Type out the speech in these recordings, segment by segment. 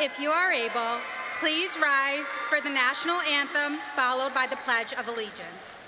If you are able, please rise for the national anthem, followed by the Pledge of Allegiance.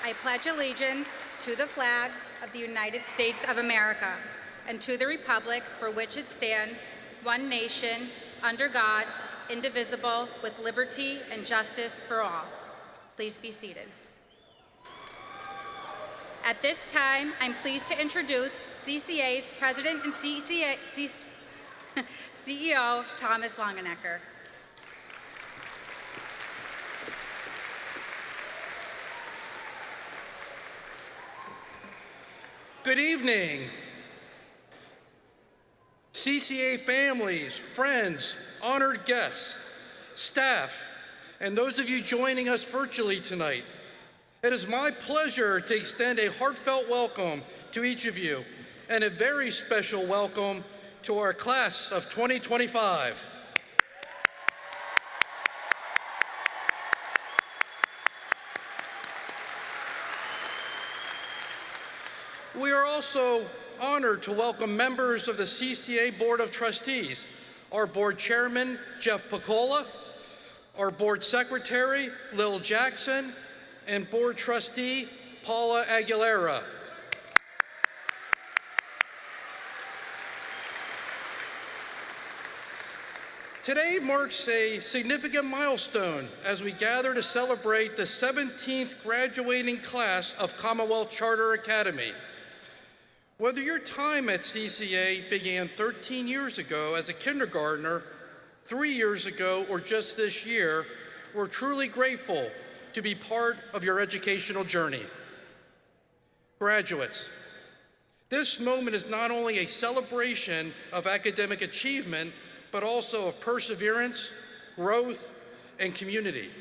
I pledge allegiance to the flag of the United States of America and to the republic for which it stands, one nation, under God, indivisible, with liberty and justice for all. Please be seated. At this time, I'm pleased to introduce CCA's President and CEO, Thomas Longenecker. Good evening. CCA families, friends, honored guests, staff, and those of you joining us virtually tonight. It is my pleasure to extend a heartfelt welcome to each of you and a very special welcome to our class of 2025. We are also honored to welcome members of the CCA Board of Trustees, our board chairman, Jeff Piccola, our board secretary, Lil Jackson, and board trustee, Paula Aguilera. Today marks a significant milestone as we gather to celebrate the 17th graduating class of Commonwealth Charter Academy. Whether your time at CCA began 13 years ago as a kindergartner, 3 years ago, or just this year, we're truly grateful to be part of your educational journey. Graduates, this moment is not only a celebration of academic achievement, but also of perseverance, growth, and community.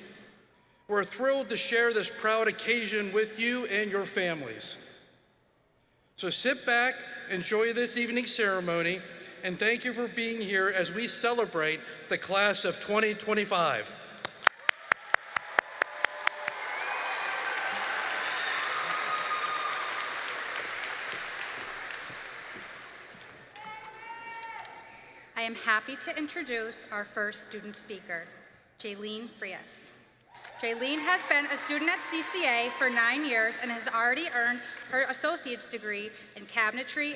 We're thrilled to share this proud occasion with you and your families. So sit back, enjoy this evening's ceremony, and thank you for being here as we celebrate the class of 2025. I am happy to introduce our first student speaker, Jayen Frizz. Jayen has been a student at CCA for 9 years and has already earned her associate's degree in cabinetry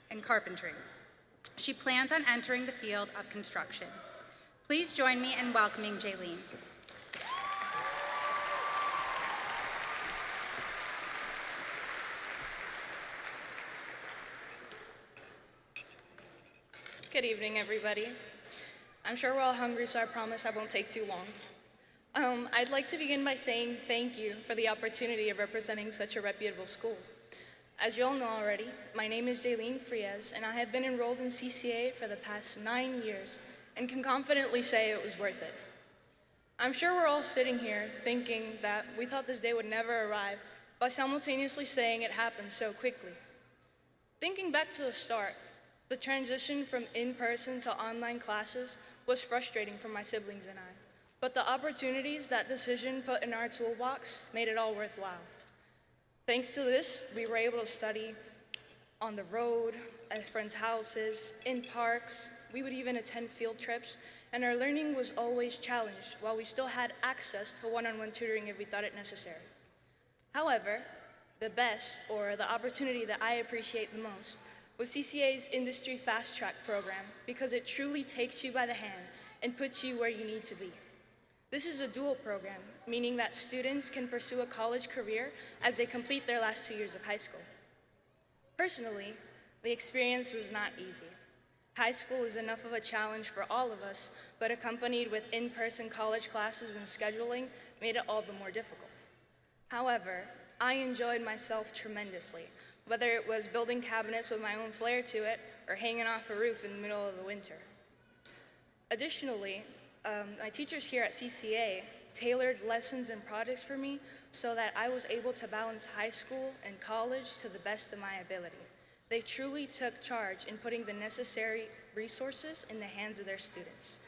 and carpentry. She plans on entering the field of construction. Please join me in welcoming Jayen. Good evening, everybody. I'm sure we're all hungry, so I promise I won't take too long. I'd like to begin by saying thank you for the opportunity of representing such a reputable school. As you all know already, my name is Jayen Frizz, and I have been enrolled in CCA for the past 9 years and can confidently say it was worth it. I'm sure we're all sitting here thinking that we thought this day would never arrive, but simultaneously saying it happened so quickly. Thinking back to the start, the transition from in-person to online classes was frustrating for my siblings and I. But the opportunities that decision put in our toolbox made it all worthwhile. Thanks to this, we were able to study on the road, at friends' houses, in parks. We would even attend field trips, and our learning was always challenged while we still had access to one-on-one tutoring if we thought it necessary. However, the best, or the opportunity that I appreciate the most, was CCA's Industry Fast Track program because it truly takes you by the hand and puts you where you need to be. This is a dual program, meaning that students can pursue a college career as they complete their last 2 years of high school. Personally, the experience was not easy. High school is enough of a challenge for all of us, but accompanied with in-person college classes and scheduling made it all the more difficult. However, I enjoyed myself tremendously, whether it was building cabinets with my own flair to it or hanging off a roof in the middle of the winter. Additionally, my teachers here at CCA tailored lessons and projects for me so that I was able to balance high school and college to the best of my ability. They truly took charge in putting the necessary resources in the hands of their students.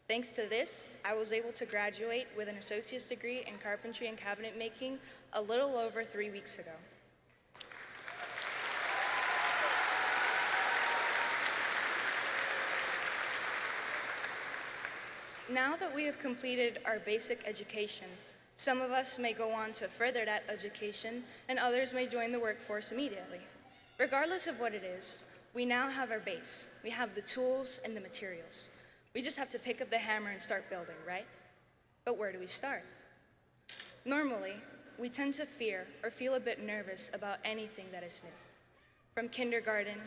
Thanks to this, I was able to graduate with an associate's degree in carpentry and cabinet making a little over 3 weeks ago. Now that we have completed our basic education, some of us may go on to further that education, and others may join the workforce immediately. Regardless of what it is, we now have our base. We have the tools and the materials. We just have to pick up the hammer and start building, right? But where do we start? Normally, we tend to fear or feel a bit nervous about anything that is new. From kindergarten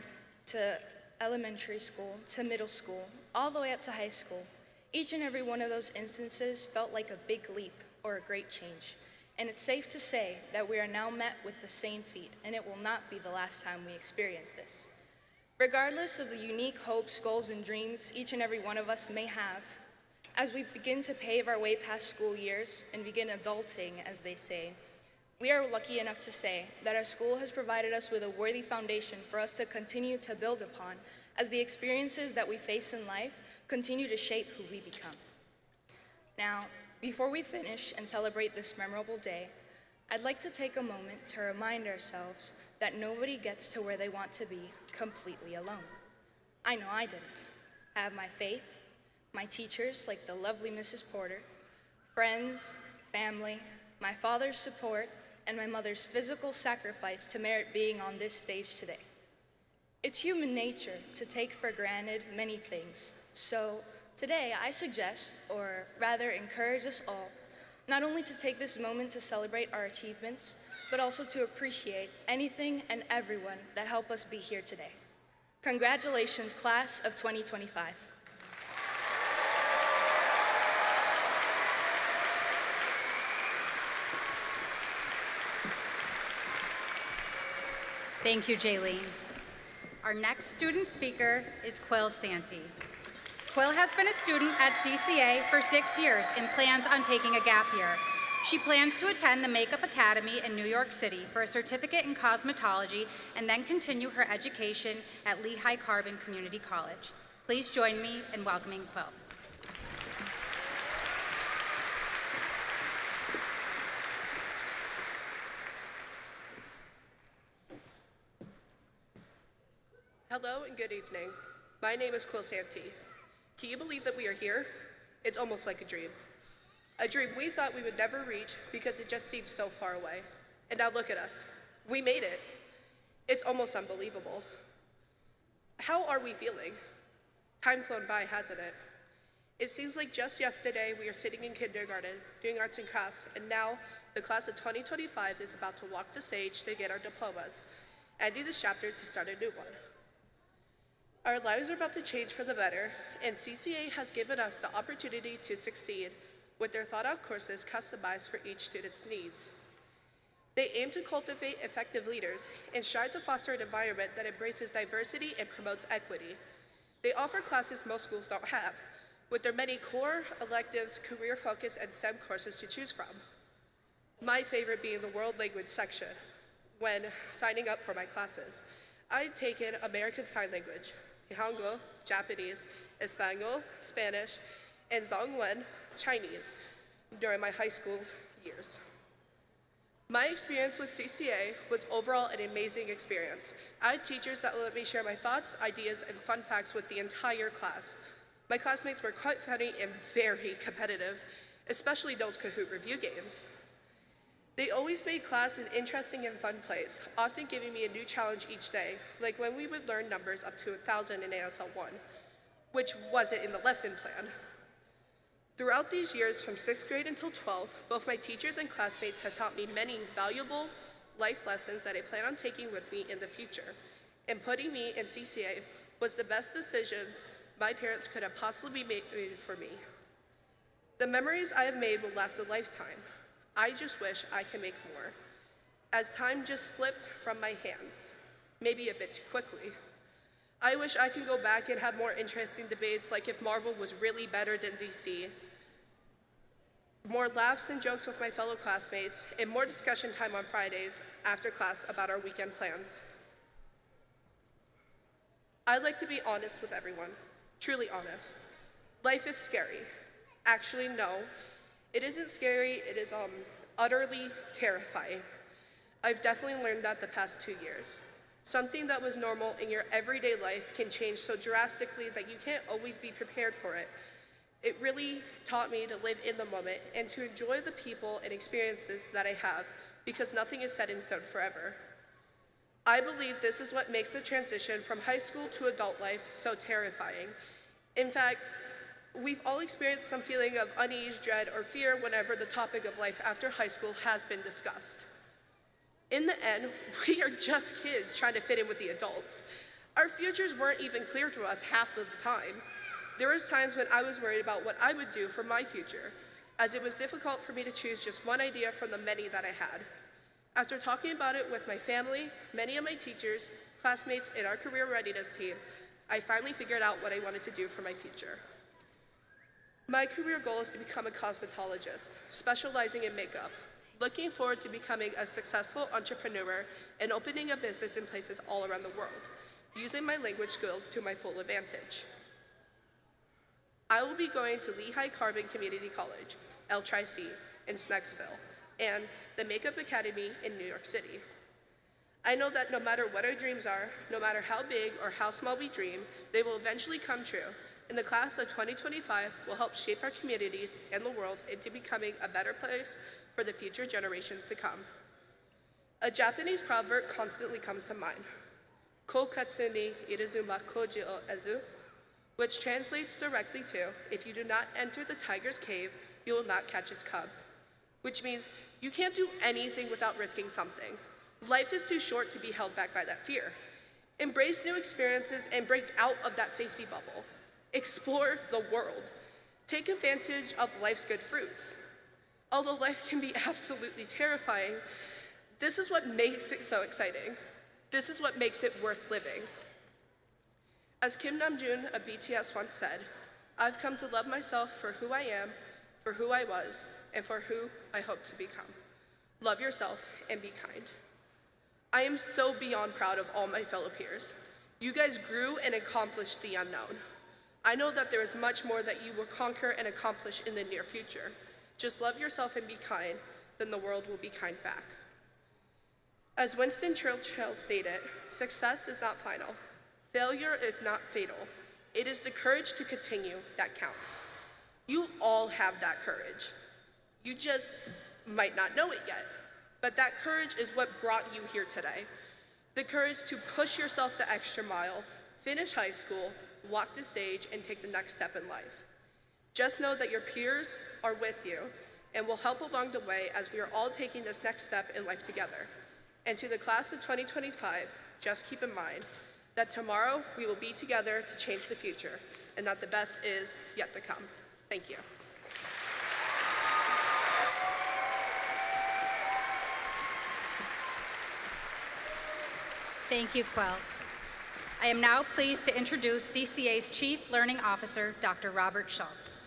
to elementary school to middle school, all the way up to high school, each and every one of those instances felt like a big leap or a great change. And it's safe to say that we are now met with the same feat, and it will not be the last time we experience this. Regardless of the unique hopes, goals, and dreams each and every one of us may have, as we begin to pave our way past school years and begin adulting, as they say, we are lucky enough to say that our school has provided us with a worthy foundation for us to continue to build upon as the experiences that we face in life continue to shape who we become. Now, before we finish and celebrate this memorable day, I'd like to take a moment to remind ourselves that nobody gets to where they want to be completely alone. I know I didn't. I have my faith, my teachers like the lovely Mrs. Porter, friends, family, my father's support, and my mother's physical sacrifice to merit being on this stage today. It's human nature to take for granted many things. So today I suggest, or rather encourage us all, not only to take this moment to celebrate our achievements, but also to appreciate anything and everyone that helped us be here today. Congratulations, class of 2025. Thank you, Jayen. Our next student speaker is Quill Santi. Quill has been a student at CCA for 6 years and plans on taking a gap year. She plans to attend the Makeup Academy in New York City for a certificate in cosmetology and then continue her education at Lehigh Carbon Community College. Please join me in welcoming Quill. Hello and good evening. My name is Quill Santi. Can you believe that we are here? It's almost like a dream. A dream we thought we would never reach because it just seemed so far away. And now look at us. We made it. It's almost unbelievable. How are we feeling? Time's flown by, hasn't it? It seems like just yesterday we were sitting in kindergarten doing arts and crafts, and now the class of 2025 is about to walk the stage to get our diplomas, ending this chapter to start a new one. Our lives are about to change for the better, and CCA has given us the opportunity to succeed with their thought-out courses customized for each student's needs. They aim to cultivate effective leaders and strive to foster an environment that embraces diversity and promotes equity. They offer classes most schools don't have, with their many core, electives, career focus, and STEM courses to choose from. My favorite being the world language section. When signing up for my classes, I'd taken American Sign Language, Nihongo, Japanese, Espanol, Spanish, and Zhongwen, Chinese, during my high school years. My experience with CCA was overall an amazing experience. I had teachers that let me share my thoughts, ideas, and fun facts with the entire class. My classmates were quite funny and very competitive, especially those Kahoot review games. They always made class an interesting and fun place, often giving me a new challenge each day, like when we would learn numbers up to 1,000 in ASL 1, which wasn't in the lesson plan. Throughout these years, from 6th grade until 12th, both my teachers and classmates have taught me many valuable life lessons that I plan on taking with me in the future. And putting me in CCA was the best decision my parents could have possibly made for me. The memories I have made will last a lifetime. I just wish I could make more, as time just slipped from my hands, maybe a bit too quickly. I wish I could go back and have more interesting debates, like if Marvel was really better than DC, more laughs and jokes with my fellow classmates, and more discussion time on Fridays after class about our weekend plans. I'd like to be honest with everyone, truly honest. Life is scary. Actually, no, it isn't scary, it is utterly terrifying. I've definitely learned that the past 2 years. Something that was normal in your everyday life can change so drastically that you can't always be prepared for it. It really taught me to live in the moment and to enjoy the people and experiences that I have, because nothing is set in stone forever. I believe this is what makes the transition from high school to adult life so terrifying. In fact, we've all experienced some feeling of unease, dread, or fear whenever the topic of life after high school has been discussed. In the end, we are just kids trying to fit in with the adults. Our futures weren't even clear to us half of the time. There was times when I was worried about what I would do for my future, as it was difficult for me to choose just one idea from the many that I had. After talking about it with my family, many of my teachers, classmates, and our career readiness team, I finally figured out what I wanted to do for my future. My career goal is to become a cosmetologist, specializing in makeup. Looking forward to becoming a successful entrepreneur and opening a business in places all around the world, using my language skills to my full advantage. I will be going to Lehigh Carbon Community College, LTRI-C, in Snexville, and the Makeup Academy in New York City. I know that no matter what our dreams are, no matter how big or how small we dream, they will eventually come true. And the class of 2025 will help shape our communities and the world into becoming a better place for the future generations to come. A Japanese proverb constantly comes to mind, "Kokatsu ni iruzuma koji o ezu," which translates directly to, if you do not enter the tiger's cave, you will not catch its cub. Which means you can't do anything without risking something. Life is too short to be held back by that fear. Embrace new experiences and break out of that safety bubble. Explore the world. Take advantage of life's good fruits. Although life can be absolutely terrifying, this is what makes it so exciting. This is what makes it worth living. As Kim Namjoon of BTS once said, I've come to love myself for who I am, for who I was, and for who I hope to become. Love yourself and be kind. I am so beyond proud of all my fellow peers. You guys grew and accomplished the unknown. I know that there is much more that you will conquer and accomplish in the near future. Just love yourself and be kind, then the world will be kind back. As Winston Churchill stated, success is not final. Failure is not fatal. It is the courage to continue that counts. You all have that courage. You just might not know it yet, but that courage is what brought you here today. The courage to push yourself the extra mile, finish high school, walk the stage, and take the next step in life. Just know that your peers are with you and will help along the way as we are all taking this next step in life together. And to the class of 2025, just keep in mind that tomorrow we will be together to change the future, and that the best is yet to come. Thank you. Thank you, Quill. I am now pleased to introduce CCA's Chief Learning Officer, Dr. Robert Schultz.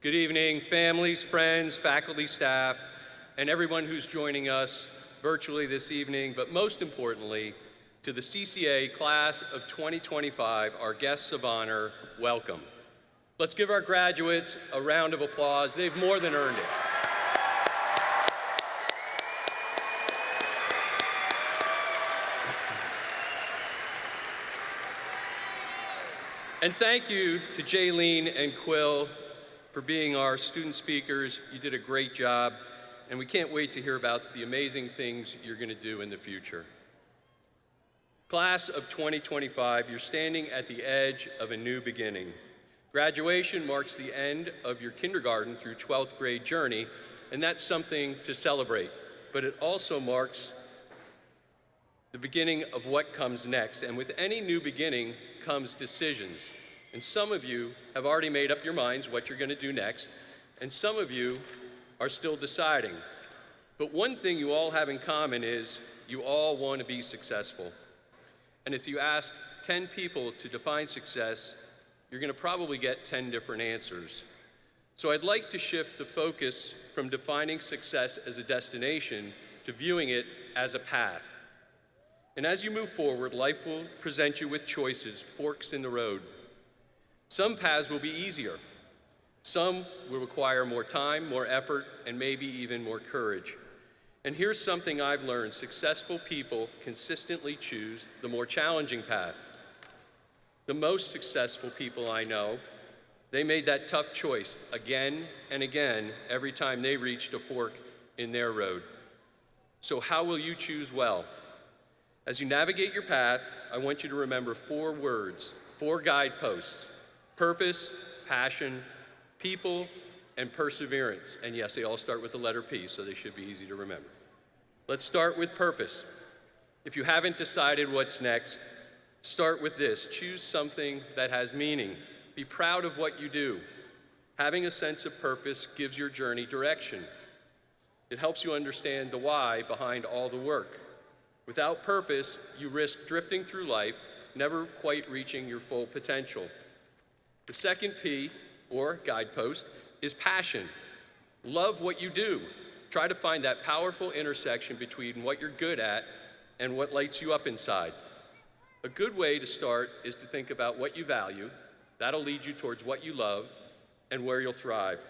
Good evening, families, friends, faculty, staff, and everyone who's joining us virtually this evening, but most importantly, To the CCA Class of 2025, our guests of honor, welcome. Let's give our graduates a round of applause. They've more than earned it. And thank you to Jayen and Quill for being our student speakers. You did a great job, and we can't wait to hear about the amazing things you're going to do in the future. Class of 2025, you're standing at the edge of a new beginning. Graduation marks the end of your kindergarten through 12th grade journey, and that's something to celebrate. But it also marks the beginning of what comes next. And with any new beginning comes decisions. And some of you have already made up your minds what you're going to do next, and some of you are still deciding. But one thing you all have in common is you all want to be successful. And if you ask 10 people to define success, you're going to probably get 10 different answers. So I'd like to shift the focus from defining success as a destination to viewing it as a path. And as you move forward, life will present you with choices, forks in the road. Some paths will be easier. Some will require more time, more effort, and maybe even more courage. And here's something I've learned. Successful people consistently choose the more challenging path. The most successful people I know, they made that tough choice again and again every time they reached a fork in their road. So how will you choose well? As you navigate your path, I want you to remember 4 words, 4 guideposts: purpose, passion, people, and perseverance. And yes, they all start with the letter P, so they should be easy to remember. Let's start with purpose. If you haven't decided what's next, start with this. Choose something that has meaning. Be proud of what you do. Having a sense of purpose gives your journey direction. It helps you understand the why behind all the work. Without purpose, you risk drifting through life, never quite reaching your full potential. The second P, or guidepost, is passion. Love what you do. Try to find that powerful intersection between what you're good at and what lights you up inside. A good way to start is to think about what you value. That'll lead you towards what you love and where you'll thrive.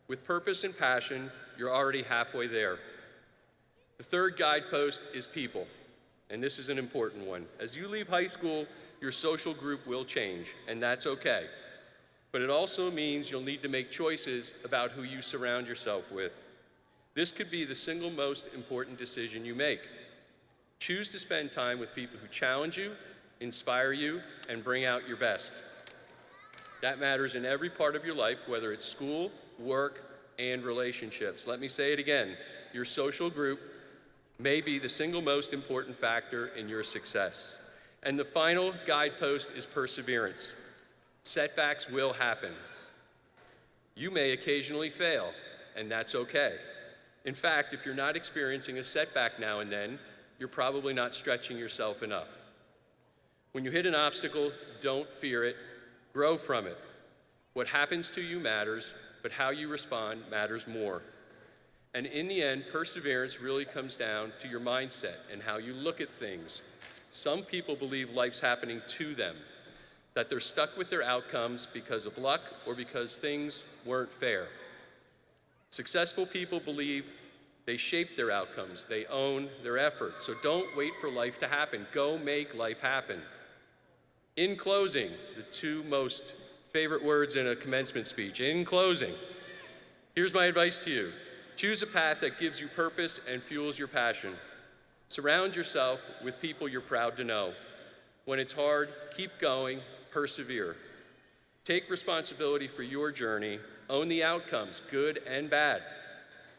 With purpose and passion, you're already halfway there. The third guidepost is people, and this is an important one. As you leave high school, your social group will change, and that's okay. But it also means you'll need to make choices about who you surround yourself with. This could be the single most important decision you make. Choose to spend time with people who challenge you, inspire you, and bring out your best. That matters in every part of your life, whether it's school, work, and relationships. Let me say it again. Your social group may be the single most important factor in your success. And the final guidepost is perseverance. Setbacks will happen. You may occasionally fail, and that's okay. In fact, if you're not experiencing a setback now and then, you're probably not stretching yourself enough. When you hit an obstacle, don't fear it, grow from it. What happens to you matters, but how you respond matters more. And in the end, perseverance really comes down to your mindset and how you look at things. Some people believe life's happening to them, that they're stuck with their outcomes because of luck or because things weren't fair. Successful people believe they shape their outcomes, they own their effort. So don't wait for life to happen. Go make life happen. In closing, the 2 most favorite words in a commencement speech. In closing, here's my advice to you. Choose a path that gives you purpose and fuels your passion. Surround yourself with people you're proud to know. When it's hard, keep going, persevere. Take responsibility for your journey. Own the outcomes, good and bad.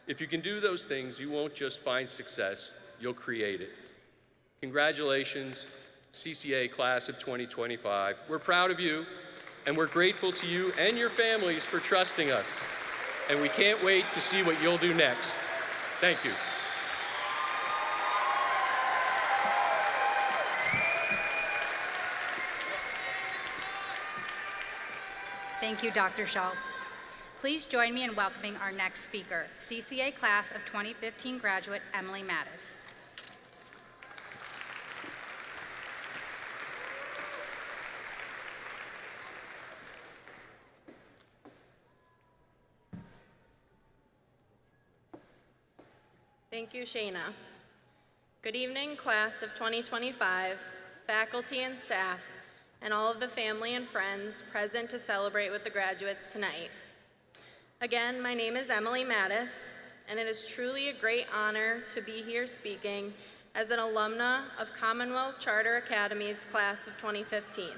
If you can do those things, you won't just find success, you'll create it. Congratulations, CCA Class of 2025. We're proud of you, and we're grateful to you and your families for trusting us. And we can't wait to see what you'll do next. Thank you. Thank you, Dr. Schultz. Please join me in welcoming our next speaker, CCA Class of 2015 graduate Emily Mattis. Thank you, Shayna. Good evening, class of 2025, faculty and staff, and all of the family and friends present to celebrate with the graduates tonight. Again, my name is Emily Mattis, and it is truly a great honor to be here speaking as an alumna of Commonwealth Charter Academy's class of 2015.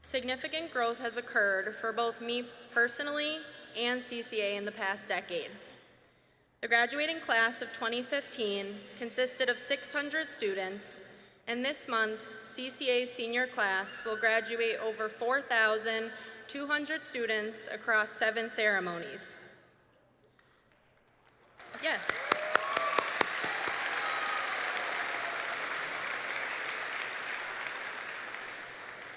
Significant growth has occurred for both me personally and CCA in the past decade. The graduating class of 2015 consisted of 600 students, and this month, CCA's senior class will graduate over 4,200 students across 7 ceremonies. Yes.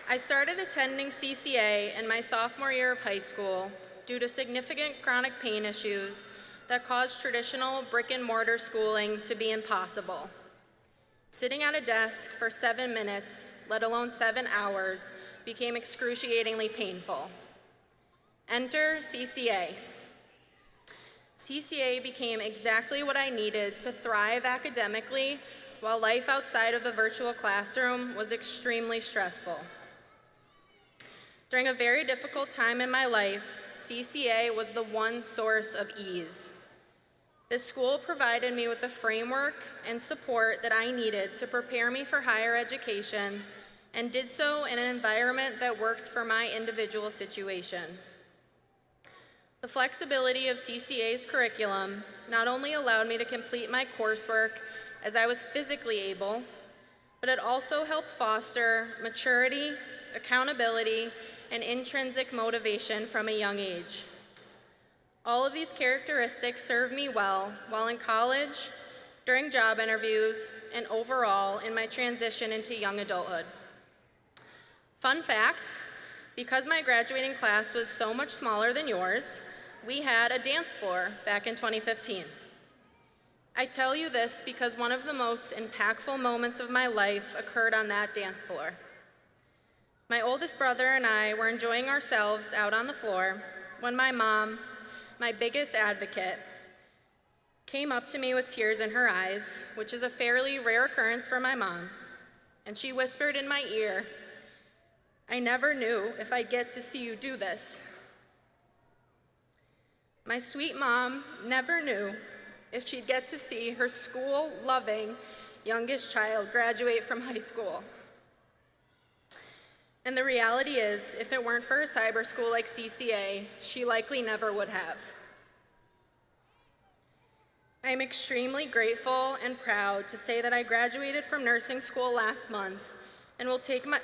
I started attending CCA in my sophomore year of high school due to significant chronic pain issues that caused traditional brick-and-mortar schooling to be impossible. Sitting at a desk for 7 minutes, let alone 7 hours, became excruciatingly painful. Enter CCA. CCA became exactly what I needed to thrive academically while life outside of the virtual classroom was extremely stressful. During a very difficult time in my life, CCA was the one source of ease. This school provided me with the framework and support that I needed to prepare me for higher education, and did so in an environment that worked for my individual situation. The flexibility of CCA's curriculum not only allowed me to complete my coursework as I was physically able, but it also helped foster maturity, accountability, and intrinsic motivation from a young age. All of these characteristics served me well while in college, during job interviews, and overall in my transition into young adulthood. Fun fact, because my graduating class was so much smaller than yours, we had a dance floor back in 2015. I tell you this because one of the most impactful moments of my life occurred on that dance floor. My oldest brother and I were enjoying ourselves out on the floor when my mom, my biggest advocate, came up to me with tears in her eyes, which is a fairly rare occurrence for my mom, and she whispered in my ear, "I never knew if I'd get to see you do this." My sweet mom never knew if she'd get to see her school-loving youngest child graduate from high school. And the reality is, if it weren't for a cyber school like CCA, she likely never would have. I am extremely grateful and proud to say that I graduated from nursing school last month and will take my...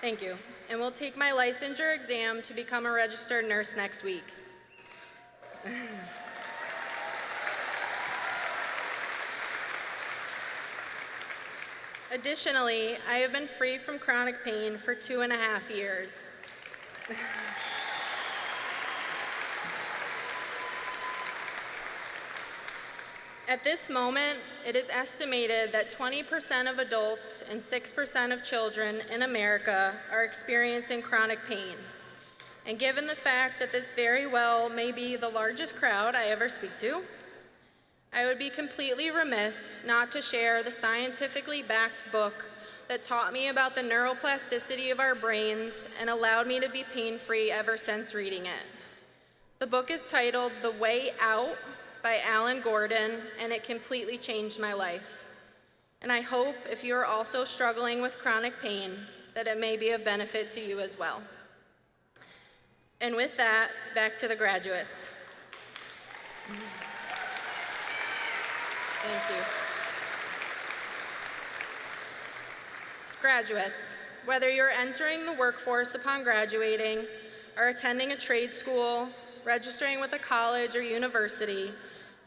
Thank you. And will take my licensure exam to become a registered nurse next week. Additionally, I have been free from chronic pain for 2.5 years. At this moment, it is estimated that 20% of adults and 6% of children in America are experiencing chronic pain. And given the fact that this very well may be the largest crowd I ever speak to, I would be completely remiss not to share the scientifically backed book that taught me about the neuroplasticity of our brains and allowed me to be pain-free ever since reading it. The book is titled The Way Out by Alan Gordon, and it completely changed my life. And I hope if you are also struggling with chronic pain, that it may be of benefit to you as well. And with that, back to the graduates. Thank you. Graduates, whether you're entering the workforce upon graduating, or attending a trade school, registering with a college or university,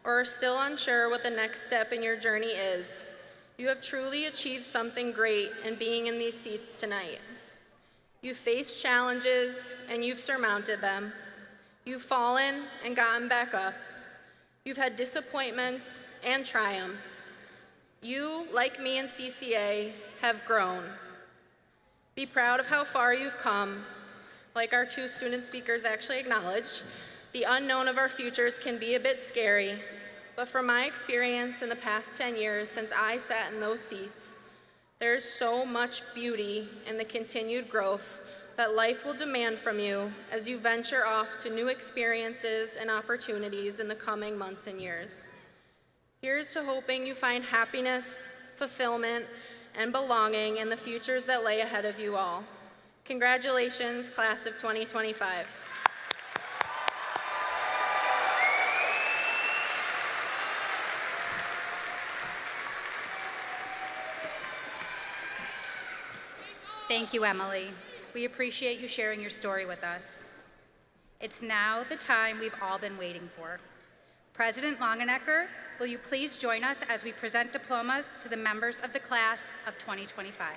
or are still unsure what the next step in your journey is, you have truly achieved something great in being in these seats tonight. You've faced challenges and you've surmounted them. You've fallen and gotten back up. You've had disappointments and triumphs. You, like me in CCA, have grown. Be proud of how far you've come. Like our two student speakers actually acknowledged, the unknown of our futures can be a bit scary, but from my experience in the past 10 years since I sat in those seats, there's so much beauty in the continued growth that life will demand from you as you venture off to new experiences and opportunities in the coming months and years. Here's to hoping you find happiness, fulfillment, and belonging in the futures that lay ahead of you all. Congratulations, class of 2025. Thank you, Emily. We appreciate you sharing your story with us. It's now the time we've all been waiting for. President Longenecker, will you please join us as we present diplomas to the members of the class of 2025?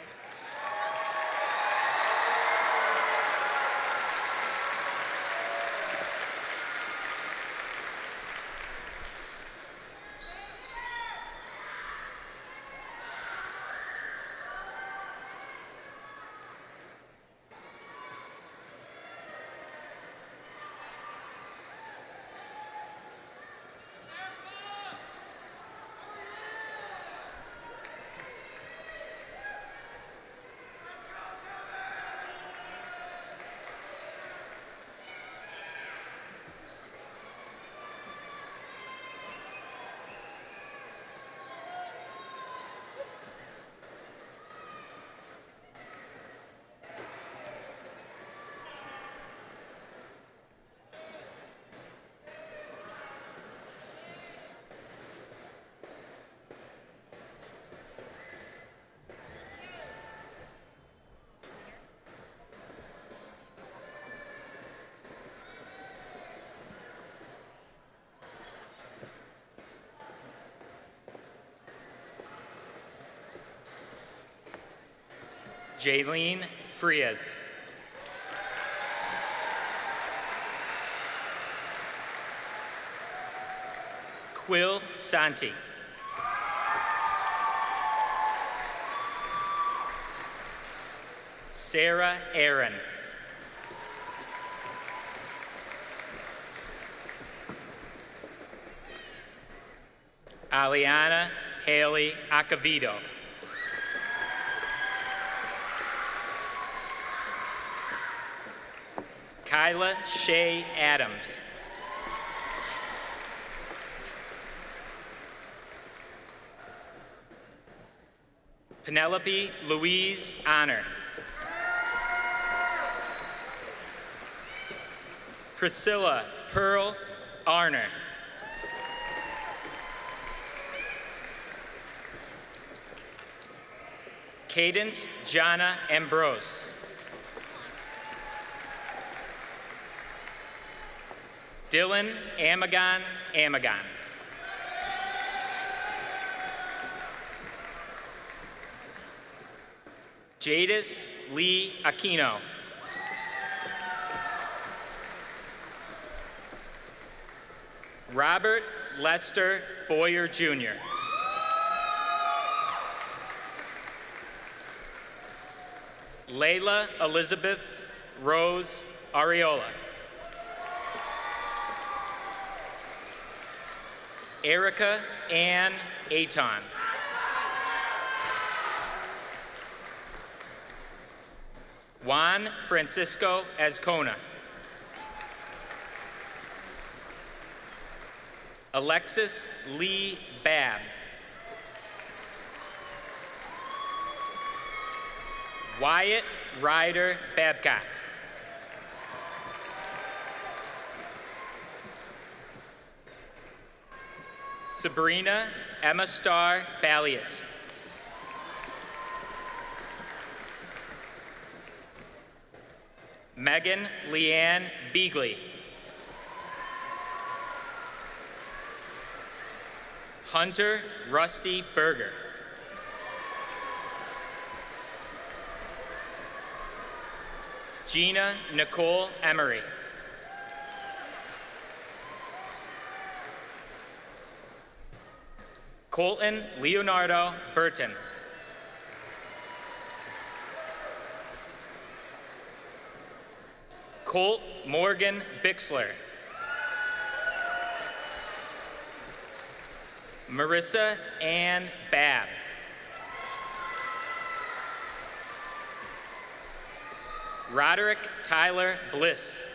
Jayen Frizz. Quill Santi. Sarah Aaron. Aliana Haley Acevedo. Kyla Shea Adams. Penelope Louise Honor. Priscilla Pearl Arner. Cadence Jana Ambrose. Dylan Amagon Amagon. Jadis Lee Aquino. Robert Lester Boyer Jr. Layla Elizabeth Rose Areola. Erica Ann Aton. Juan Francisco Azcona. Alexis Lee Babb. Wyatt Ryder Babcock. Sabrina Emma Starr Balliot. Megan Leanne Beagley. Hunter Rusty Berger. Gina Nicole Emery. Colton Leonardo Burton. Colt Morgan Bixler. Marissa Ann Babb. Roderick Tyler Bliss.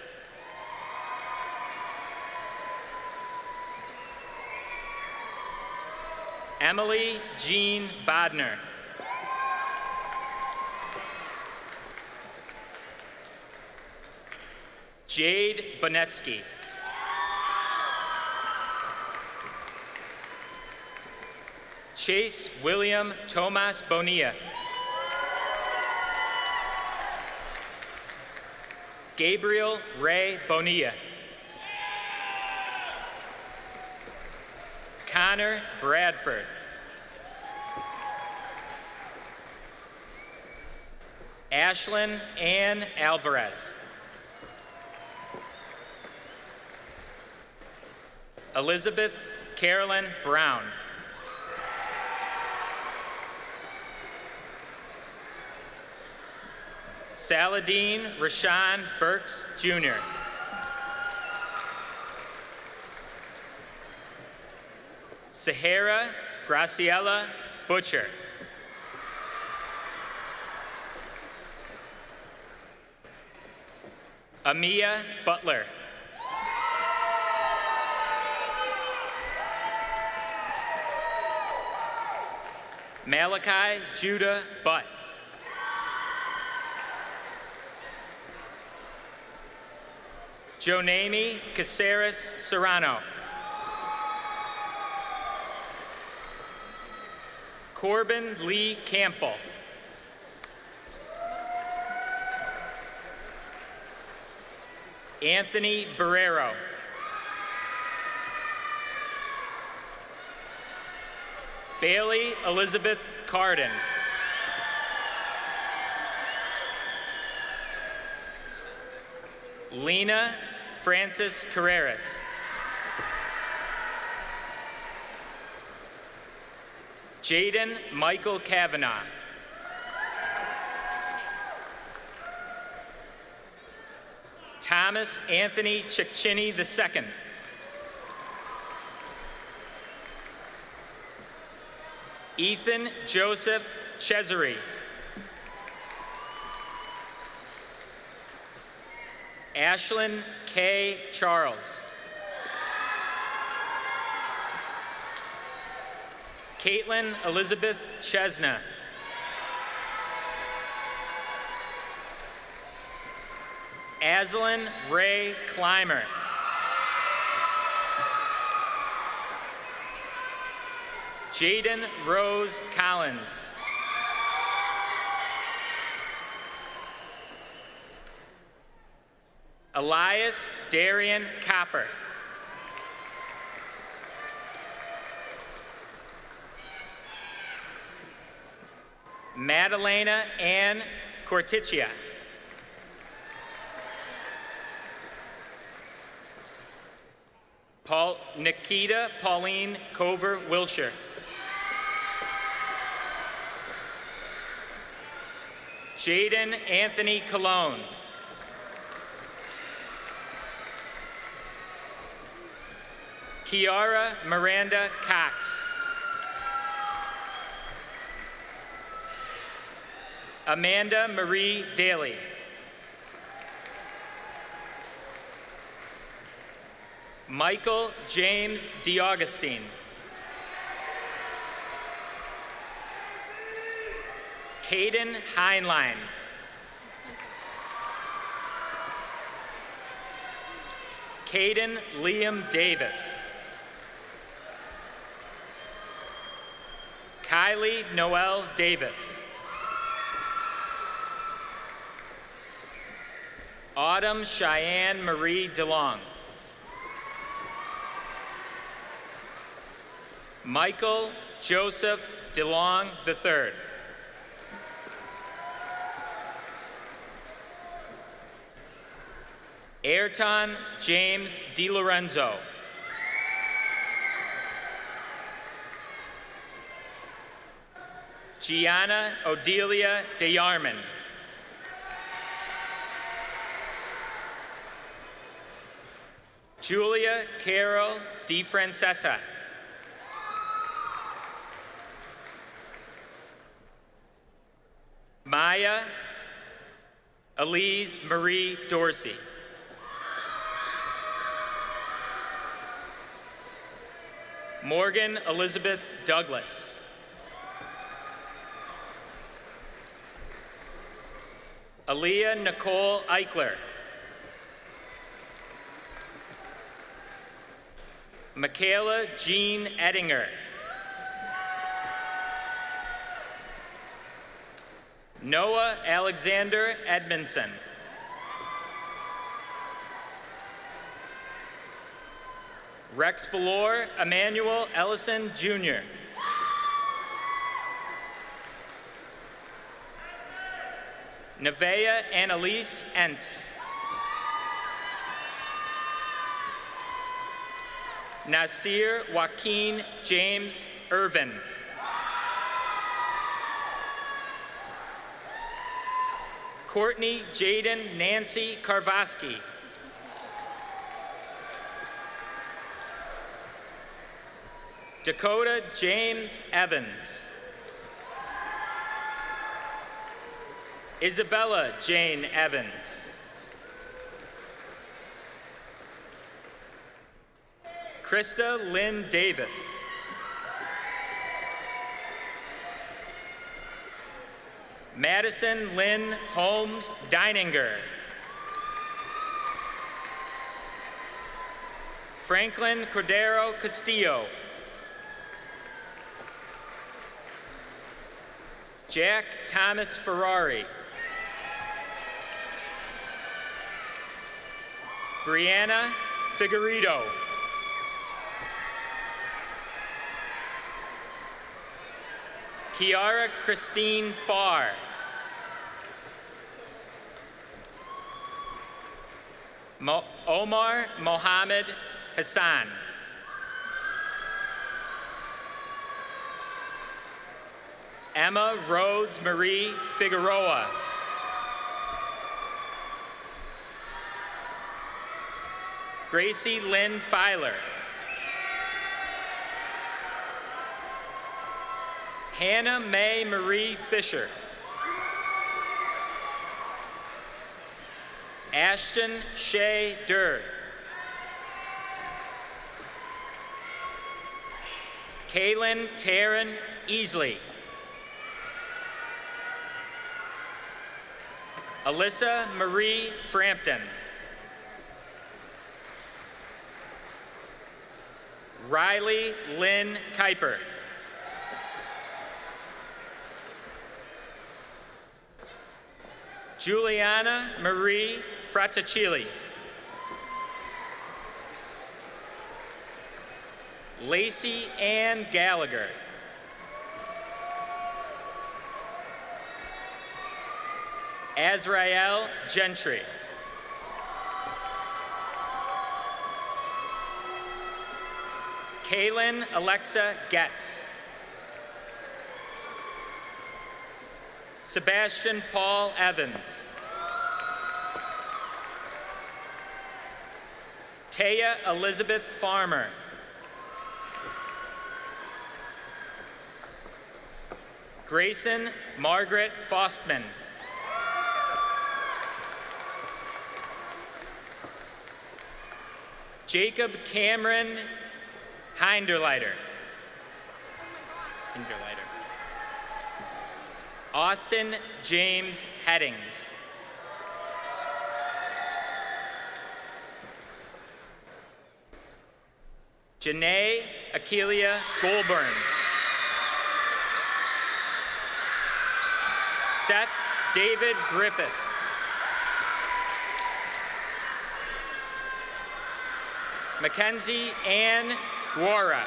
Emily Jean Bodner. Jade Bonetsky. Chase William Tomas Bonilla. Gabriel Ray Bonilla. Connor Bradford. Ashlyn Ann Alvarez. Elizabeth Carolyn Brown. Saladin Rashawn Burks, Jr. Sahara Graciela Butcher. Amia Butler. Malachi Judah Butt. Jonami Caceres Serrano. Corbin Lee Campbell. Anthony Barrero. Bailey Elizabeth Carden. Lena Francis Carreras. Jaden Michael Kavanaugh. Thomas Anthony Chickchinny II. Ethan Joseph Cesare. Ashlyn K. Charles. Caitlin Elizabeth Chesna. Aslan Ray Clymer. Jaden Rose Collins. Elias Darian Copper. Madalena Ann Corticia. Nikita Pauline Cover Wilshire. Jaden Anthony Cologne. Kiara Miranda Cox. Amanda Marie Daly. Michael James DeAugustine. Caden Heinlein. Caden Liam Davis. Kylie Noel Davis. Autumn Cheyenne Marie DeLong. Michael Joseph DeLong III. Ayrton James DiLorenzo. Gianna Odelia DeYarman. Julia Carol DiFrancesa. Maya Elise Marie Dorsey. Morgan Elizabeth Douglas. Aaliyah Nicole Eichler. Michaela Jean Ettinger. Noah Alexander Edmondson. Rex Valor Emmanuel Ellison Jr. Nevaeh Annalise Entz. Nasir Joaquin James Irvin. Courtney Jaden Nancy Karvosky. Dakota James Evans. Isabella Jane Evans. Krista Lynn Davis. Madison Lynn Holmes Deininger. Franklin Cordero Castillo. Jack Thomas Ferrari. Brianna Figueredo. Kiara Christine Farr. Omar Mohammed Hassan. Emma Rose Marie Figueroa. Gracie Lynn Filer. Hannah Mae Marie Fisher. Ashton Shea Durr. Kaylin Taryn Easley. Alyssa Marie Frampton. Riley Lynn Kuiper. Juliana Marie Frattacilli. Lacey Ann Gallagher. Azrael Gentry. Kaylin Alexa Getz. Sebastian Paul Evans. Taya Elizabeth Farmer. Grayson Margaret Fostman. Jacob Cameron Hinderleiter. Austin James Headings. Janae Akelia Goulburn. Seth David Griffiths. Mackenzie Ann Guara.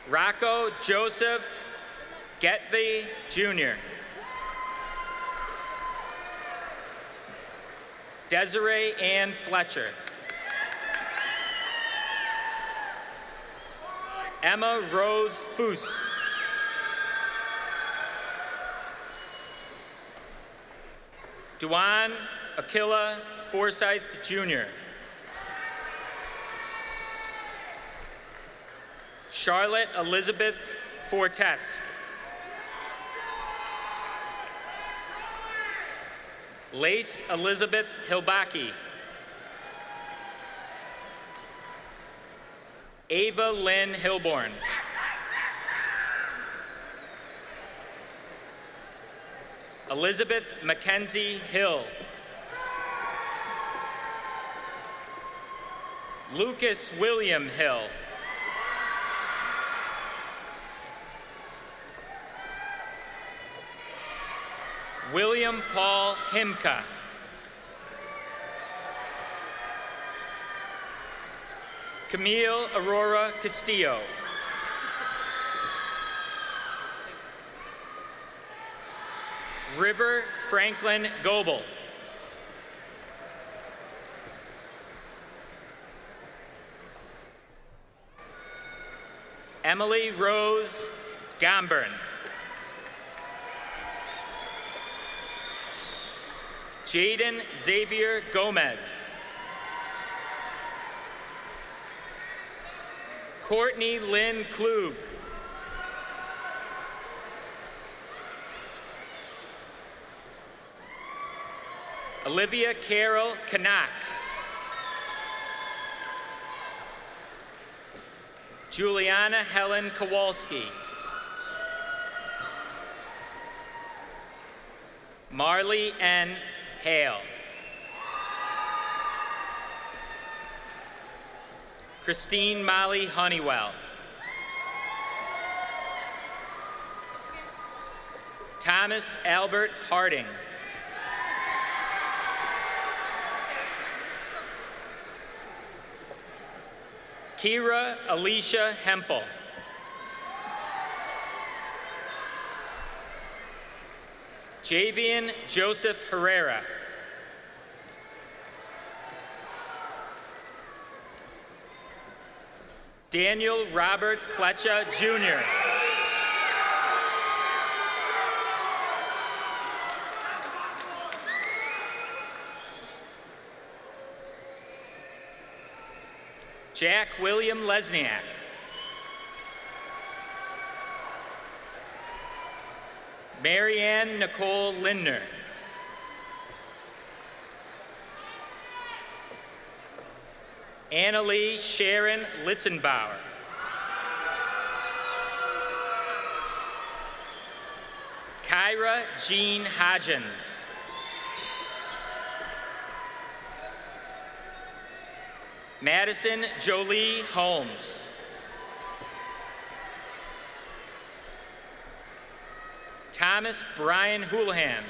Rocco Joseph Getvey Jr. Desiree Ann Fletcher. Emma Rose Foose. Duan Aquila Forsyth, Jr. Charlotte Elizabeth Fortesk. Lace Elizabeth Hilbaki. Ava Lynn Hilborn. Elizabeth Mackenzie Hill. Lucas William Hill. William Paul Himka. Camille Aurora Castillo. River Franklin Goebel. Emily Rose Gomburn. Jaden Xavier Gomez. Courtney Lynn Klug. Olivia Carol Kanak. Juliana Helen Kowalski. Marley N. Hale. Christine Molly Honeywell. Thomas Albert Harding. Kira Alicia Hempel. Javian Joseph Herrera. Daniel Robert Kletcha, Jr. Jack William Lesniak. Marianne Nicole Lindner. Annalie Sharon Litzenbauer. Kyra Jean Hodgins. Madison Jolie Holmes. Thomas Brian Houlihan.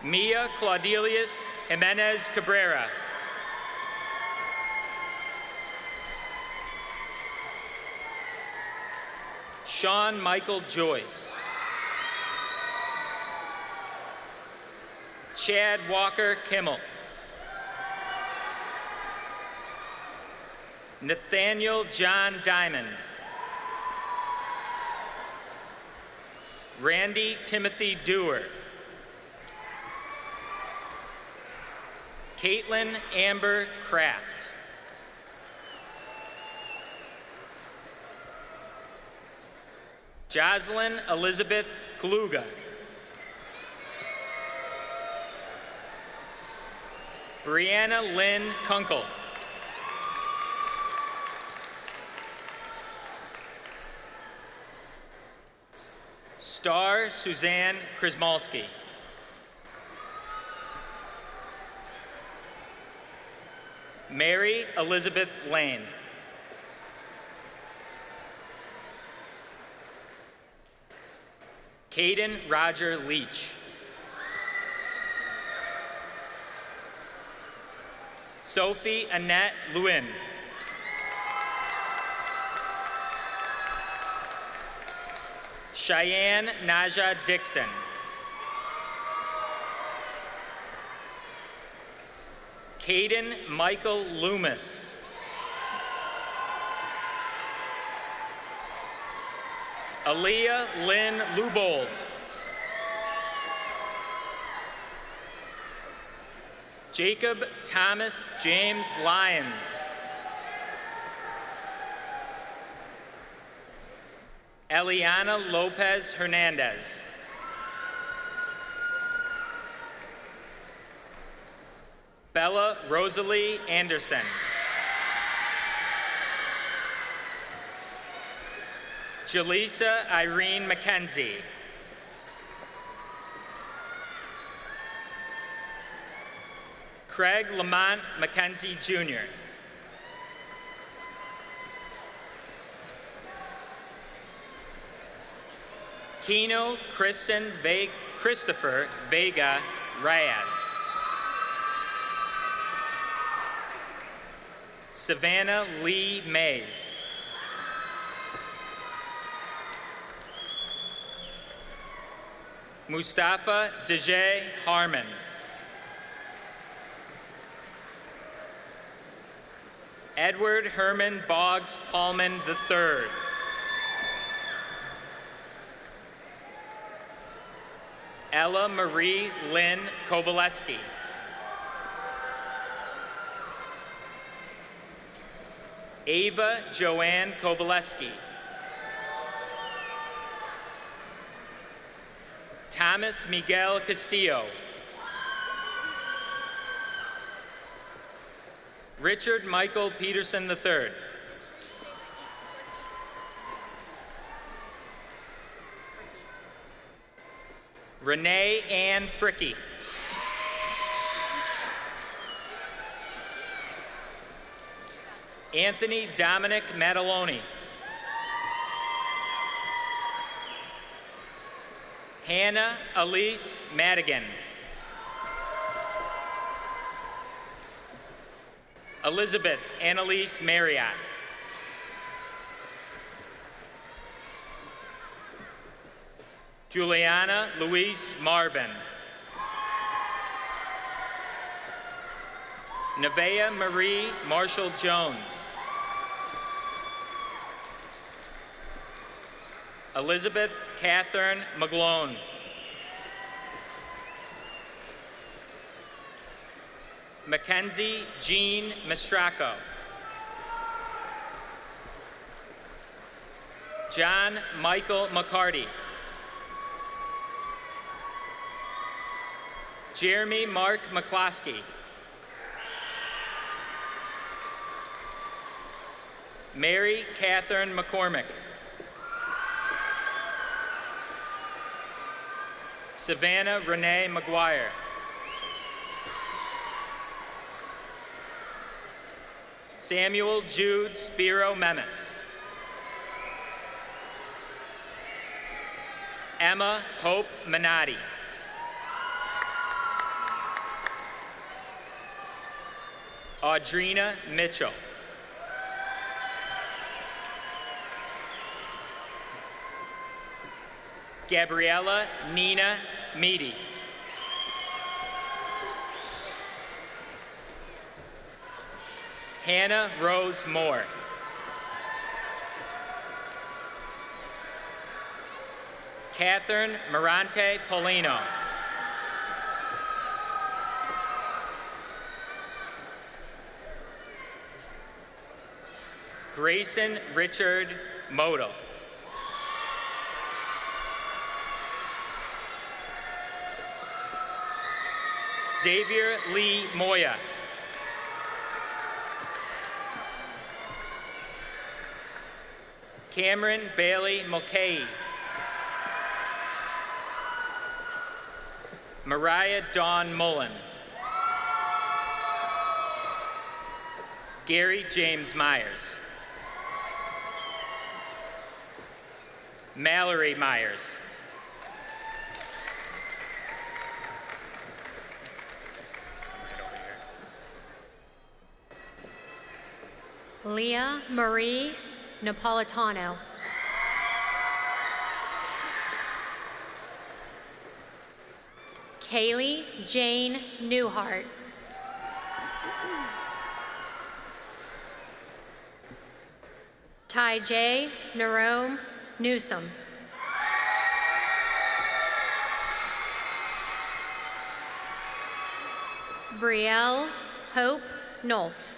Mia Claudelius Jimenez Cabrera. Sean Michael Joyce. Chad Walker Kimmel. Nathaniel John Diamond. Randy Timothy Dewar. Caitlin Amber Kraft. Jocelyn Elizabeth Kaluga. Brianna Lynn Kunkel. Star Suzanne Krismalski. Mary Elizabeth Lane. Caden Roger Leach. Sophie Annette Lewin. Cheyenne Naja Dixon. Caden Michael Loomis. Aaliyah Lynn Lubold. Jacob Thomas James Lyons. Eliana Lopez Hernandez. Bella Rosalie Anderson. Jaleesa Irene McKenzie. Craig Lamont McKenzie Jr. Keno Christopher Vega Reyes. Savannah Lee Mays. Mustafa Dejay Harmon. Edward Herman Boggs Paulman III. Ella Marie Lynn Kovaleski. Ava Joanne Kovaleski. Thomas Miguel Castillo. Richard Michael Peterson III. Renee Ann Fricky. Anthony Dominic Mataloni. Hannah Elise Madigan. Elizabeth Annalise Marriott. Juliana Louise Marvin. Nevaeh Marie Marshall Jones. Elizabeth Catherine McGlone. Mackenzie Jean Mistraco. John Michael McCarty. Jeremy Mark McCloskey. Mary Catherine McCormick. Savannah Renee McGuire. Samuel Jude Spiro Memis. Emma Hope Minotti. Audrina Mitchell. Gabriella Nina Meady. Hannah Rose Moore. Catherine Morante Polino. Grayson Richard Model. Xavier Lee Moya. Cameron Bailey Mulcahy. Mariah Dawn Mullen. Gary James Myers. Mallory Myers. Leah Marie Napolitano. Kaylee Jane Newhart. Ty J. Nerome Newsom. Brielle Hope Nolf.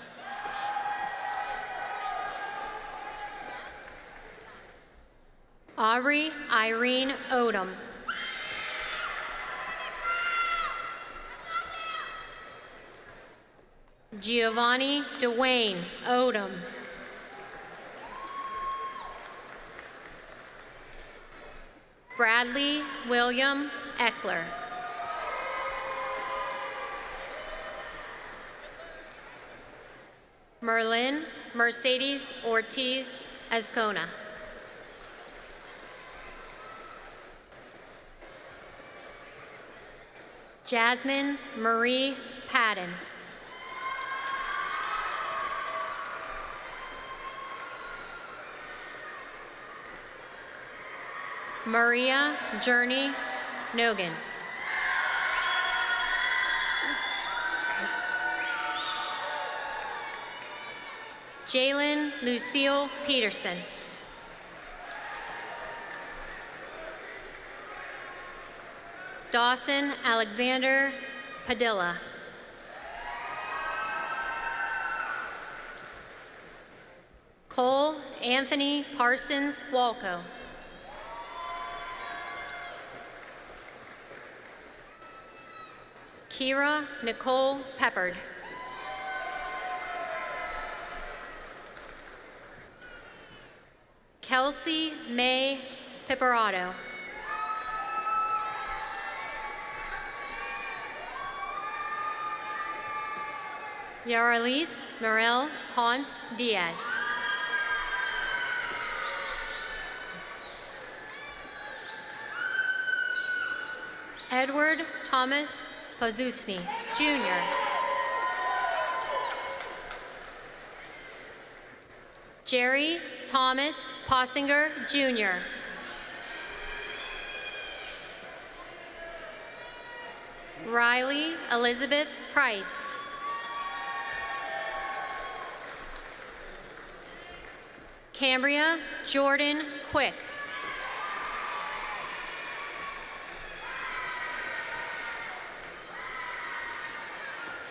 Aubrey Irene Odom. Giovanni Dwayne Odom. Bradley William Eckler. Merlin Mercedes Ortiz Azcona. Jasmine Marie Padden. Maria Journey Nogan. Jalen Lucille Peterson. Dawson Alexander Padilla. Cole Anthony Parsons Walco. Kira Nicole Peppard. Kelsey May Pipperato. Yaralise Norel Ponce Diaz. Edward Thomas Pozusny, Jr. Jerry Thomas Possinger, Jr. Riley Elizabeth Price. Cambria Jordan Quick.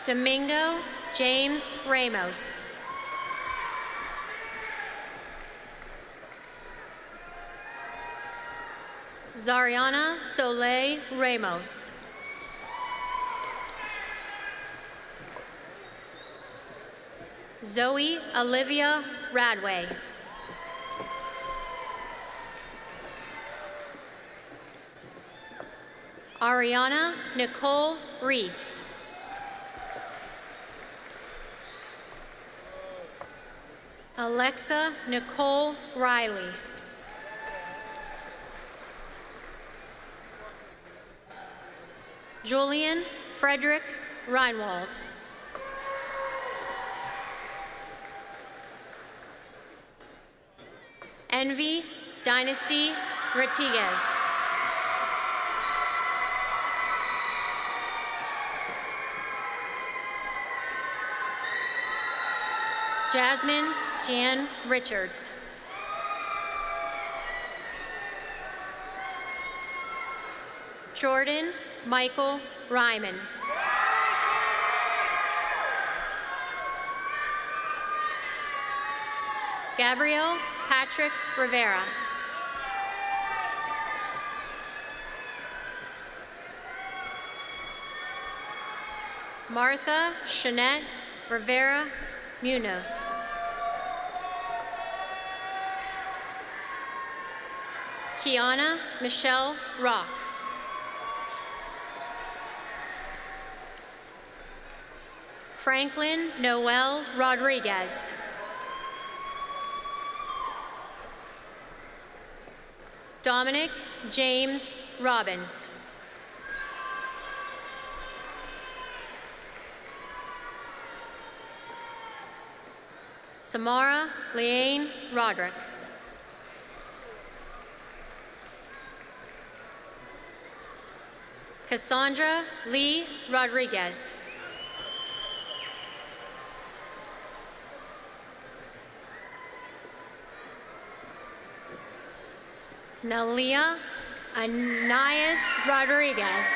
Domingo James Ramos. Zariana Soleil Ramos. Zoe Olivia Radway. Ariana Nicole Reese. Alexa Nicole Riley. Julian Frederick Reinwald. Envy Dynasty Ratiguez. Jasmine Jan Richards. Jordan Michael Ryman. Gabriel Patrick Rivera. Martha Shanette Rivera Munoz. Kiana Michelle Rock. Franklin Noel Rodriguez. Dominic James Robbins. Samara Leanne Roderick. Cassandra Lee Rodriguez. Nalia Anais Rodriguez.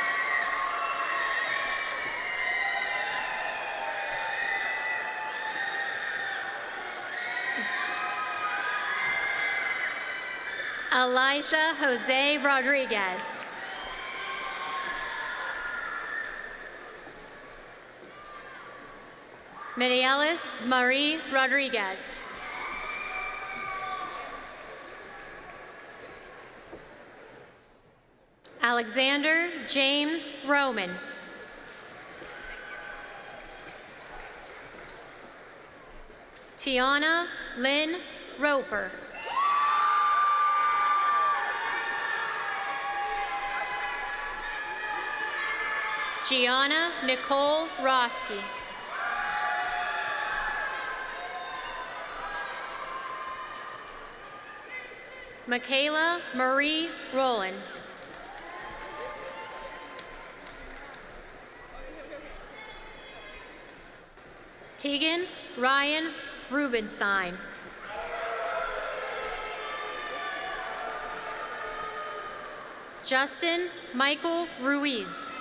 Elijah Jose Rodriguez. Midielis Marie Rodriguez. Alexander James Roman. Tiana Lynn Roper. Gianna Nicole Roski. Michaela Marie Rollins. Tegan Ryan Rubenstein. Justin Michael Ruiz.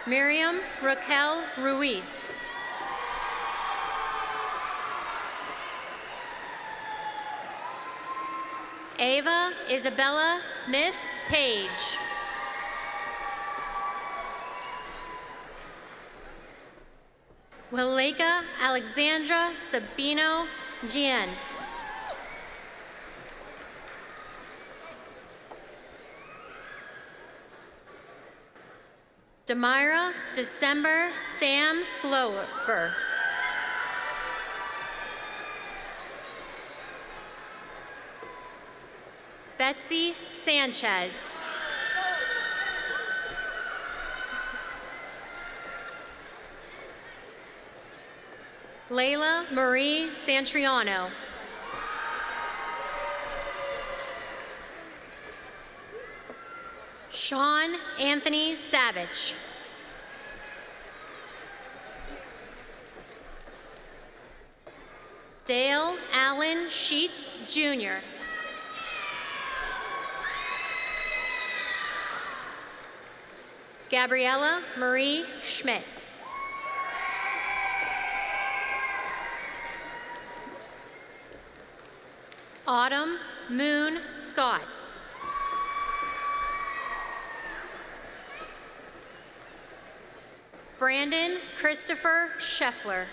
Miriam Raquel Ruiz. Ava Isabella Smith Page. Waleka Alexandra Sabino Gian. Demira December Sams Glover. Betsy Sanchez. Layla Marie Santriano. Sean Anthony Savage. Dale Allen Sheets, Jr. Gabriella Marie Schmidt. Autumn Moon Scott. Brandon Christopher Scheffler.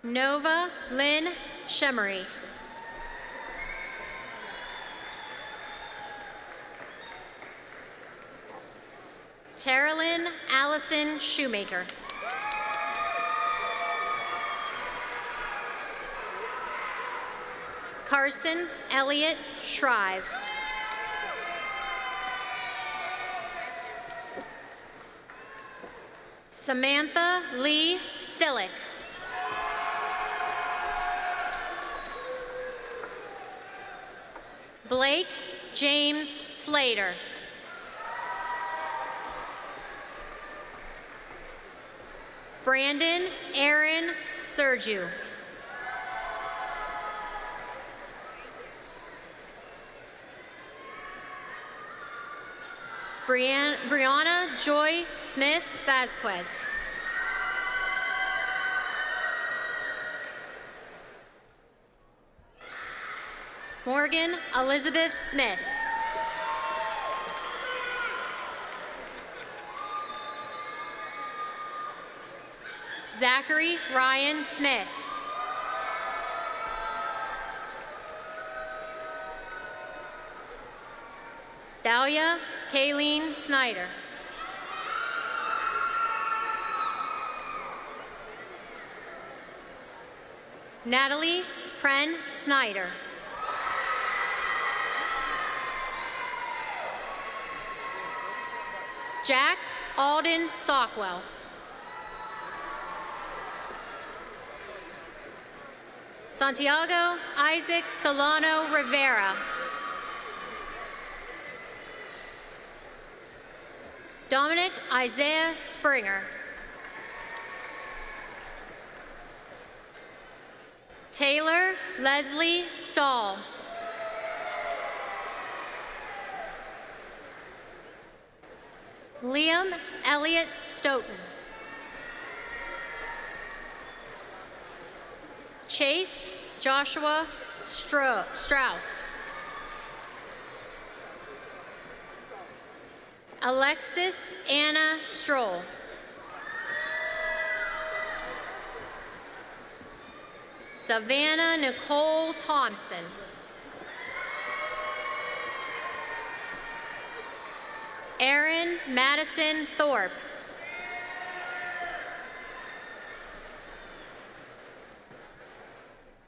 Nova Lynn Shemery. Terralyn Allison Shoemaker. Carson Elliott Shrive. Samantha Lee Sillick. Blake James Slater. Brandon Aaron Sergiu. Brianna Joy Smith Vasquez. Morgan Elizabeth Smith. Zachary Ryan Smith. Dahlia Kayleen Snyder. Natalie Pren Snyder. Jack Alden Sockwell. Santiago Isaac Solano Rivera. Dominic Isaiah Springer. Taylor Leslie Stahl. Liam Elliott Stoughton. Chase Joshua Strauss. Alexis Anna Stroll. Savannah Nicole Thompson. Erin Madison Thorpe.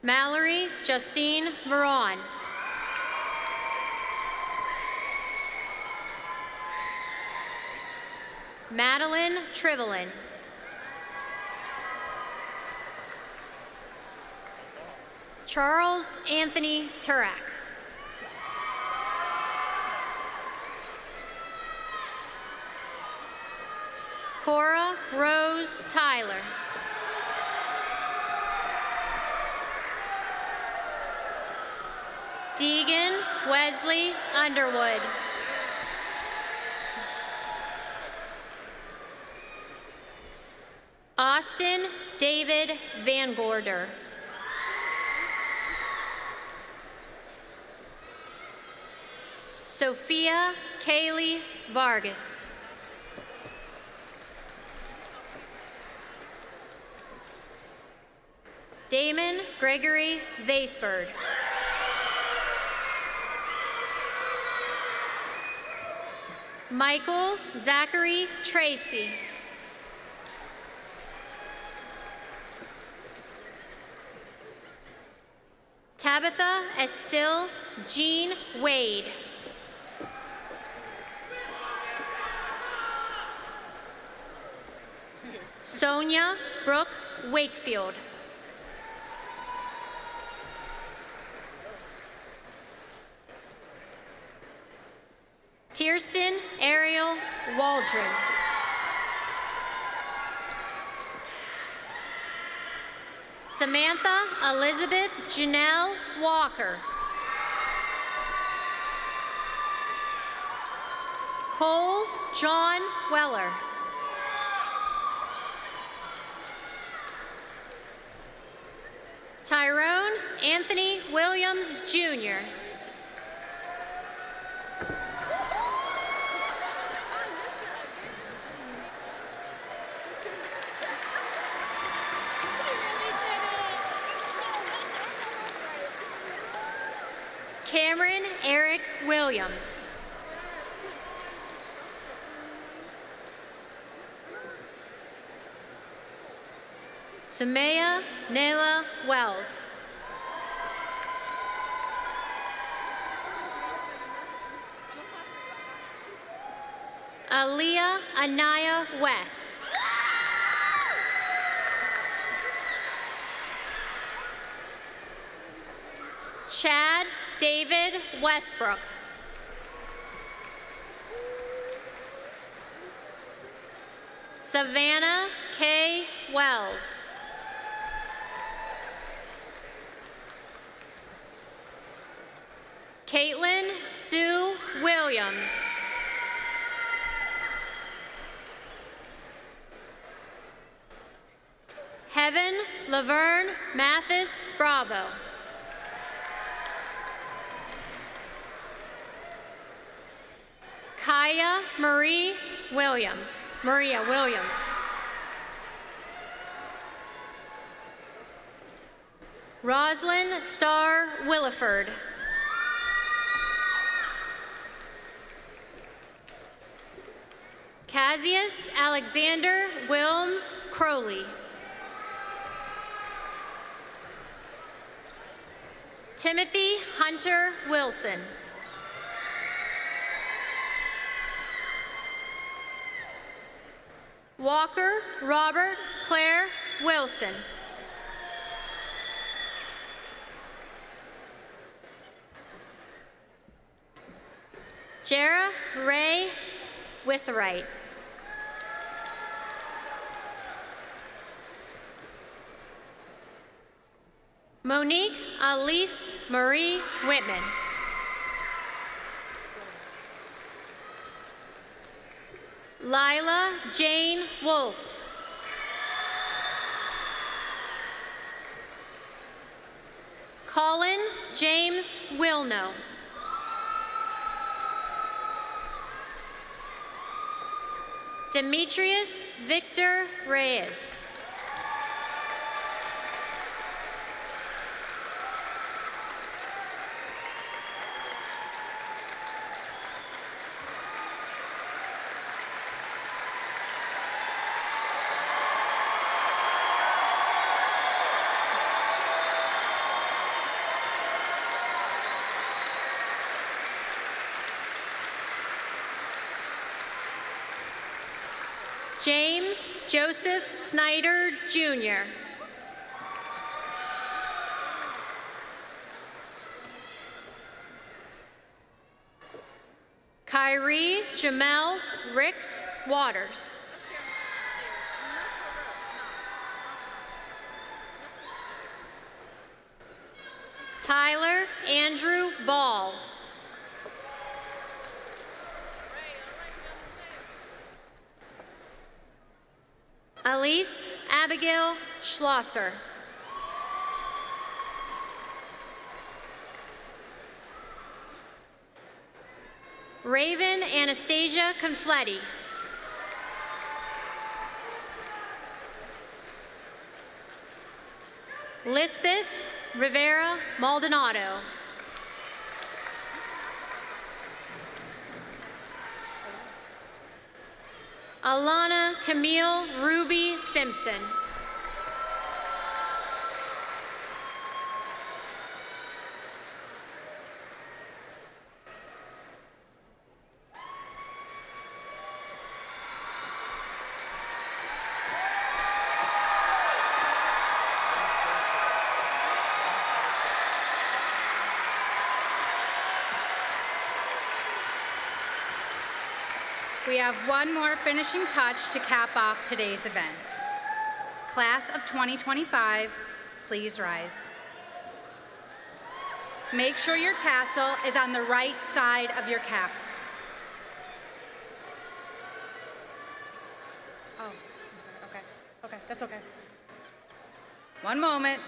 Mallory Justine Veron. Madeline Trivelin. Charles Anthony Turak. Cora Rose Tyler. Deegan Wesley Underwood. Austin David Van Gorder. Sophia Kaylee Vargas. Damon Gregory Vasebird. Michael Zachary Tracy. Tabitha Estelle Jean Wade. Sonia Brooke Wakefield. Tierston Ariel Waldron. Samantha Elizabeth Janelle Walker. Cole John Weller. Tyrone Anthony Williams Jr. Cameron Eric Williams. Sumaya Nayla Wells. Aaliyah Anaya West. Chad David Westbrook. Savannah K. Wells. Caitlin Sue Williams. Heaven Laverne Mathis Bravo. Kaya Maria Williams. Roslyn Starr Williford. Cassius Alexander Wilms Crowley. Timothy Hunter Wilson. Walker Robert Claire Wilson. Jara Ray Withright. Monique Alice Marie Whitman. Lila Jane Wolf. Colin James Wilno. Demetrius Victor Reyes. James Joseph Snyder, Jr. Kyrie Jamel Ricks Waters. Tyler Andrew Ball. Elise Abigail Schlosser. Raven Anastasia Confletti. Lisbeth Rivera Maldonado. Alana Camille Ruby Simpson. We have one more finishing touch to cap off today's events. Class of 2025, please rise. Make sure your tassel is on the right side of your cap. Oh, I'm sorry. Okay. Okay, that's okay. One moment.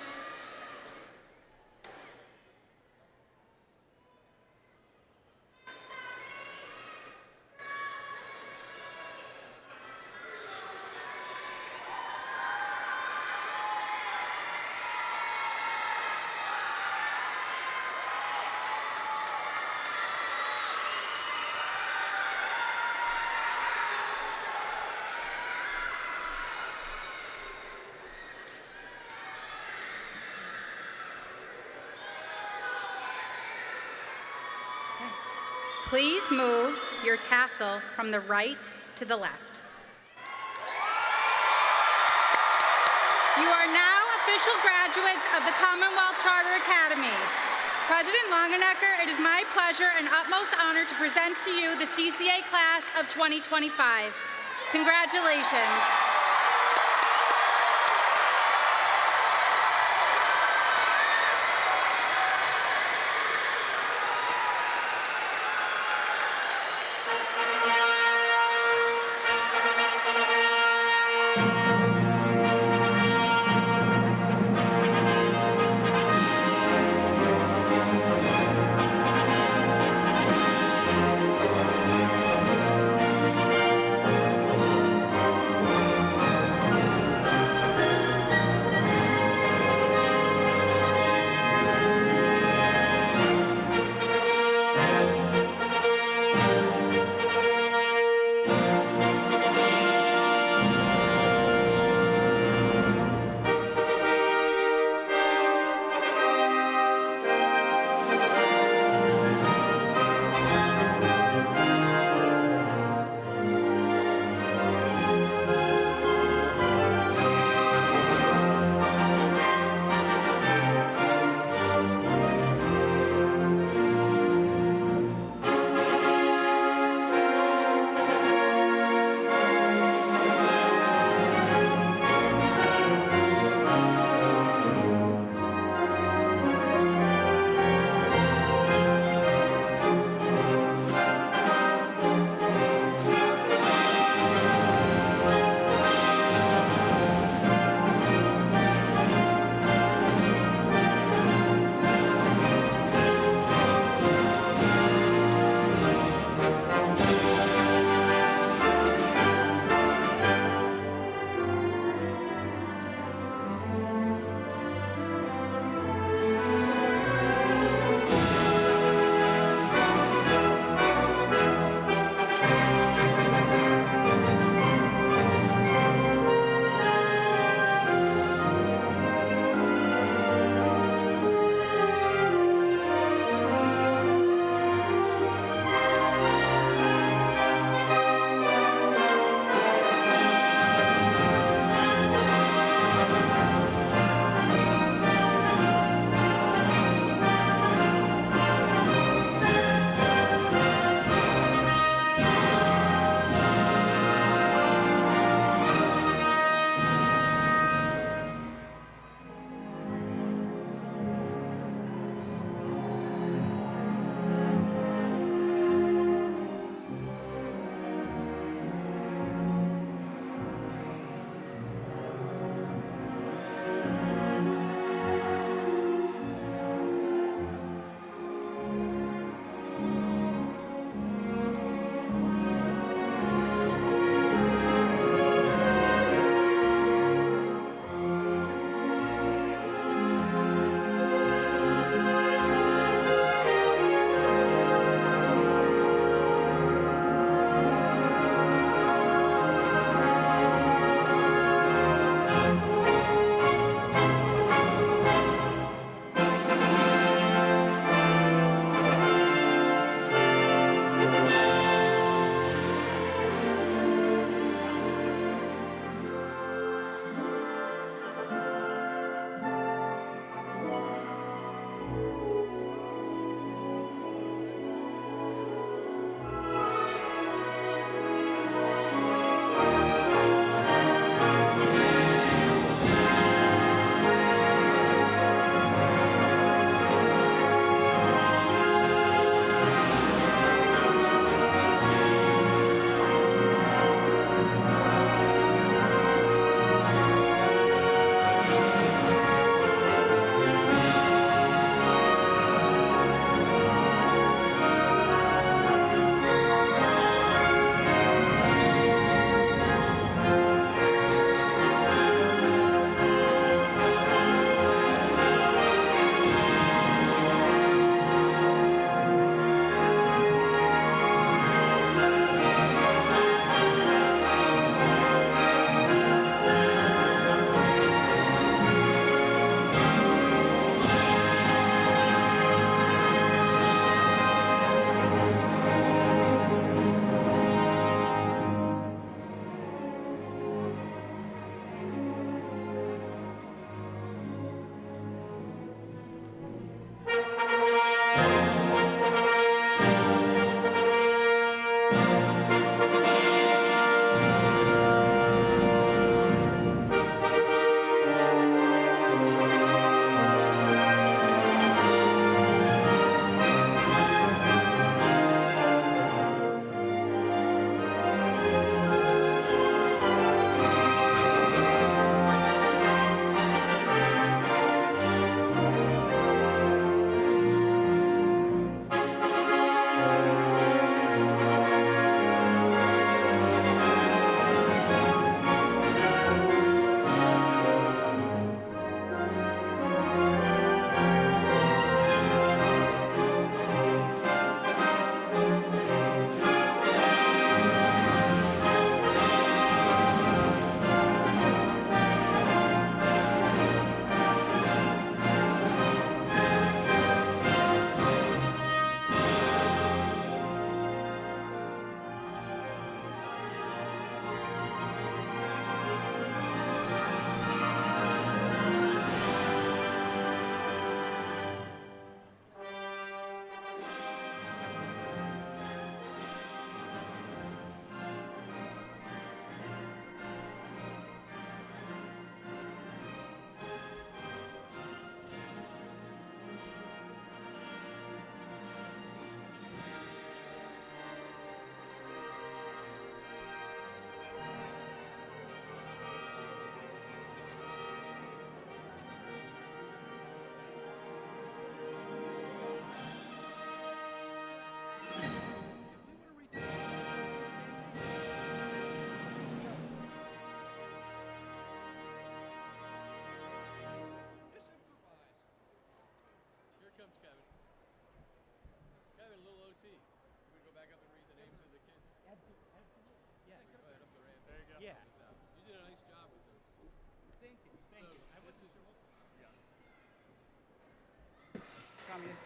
Please move your tassel from the right to the left. You are now official graduates of the Commonwealth Charter Academy. President Longenecker, it is my pleasure and utmost honor to present to you the CCA Class of 2025. Congratulations.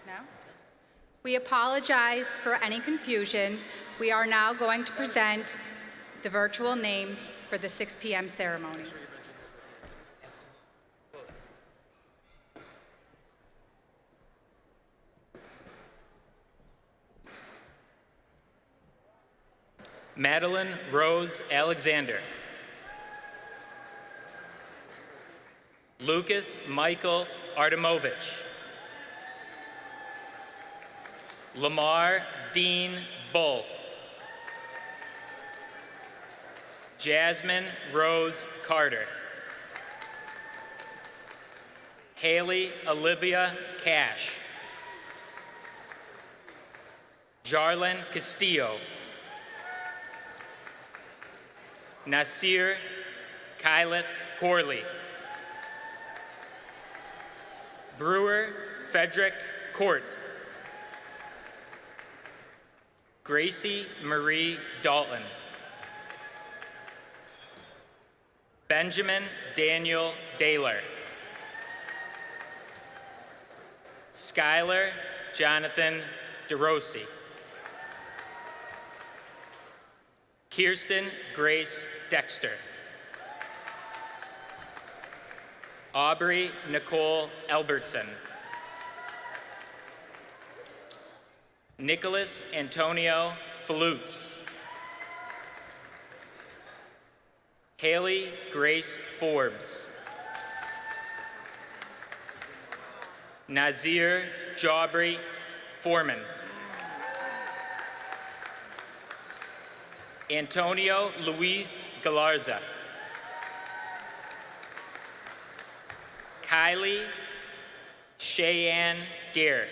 Now? We apologize for any confusion. We are now going to present the virtual names for the 6 p.m. ceremony. Madeline Rose Alexander. Lucas Michael Artemovich. Lamar Dean Bull. Jasmine Rose Carter. Haley Olivia Cash. Jarlin Castillo. Nasir Kyleth Corley. Brewer Frederick Court. Gracie Marie Dalton. Benjamin Daniel Daler. Skylar Jonathan DeRossi. Kirsten Grace Dexter. Aubrey Nicole Albertson. Nicholas Antonio Falutz. Haley Grace Forbes. Nazir Jawbry Foreman. Antonio Luis Galarza. Kylie Cheyenne Gare.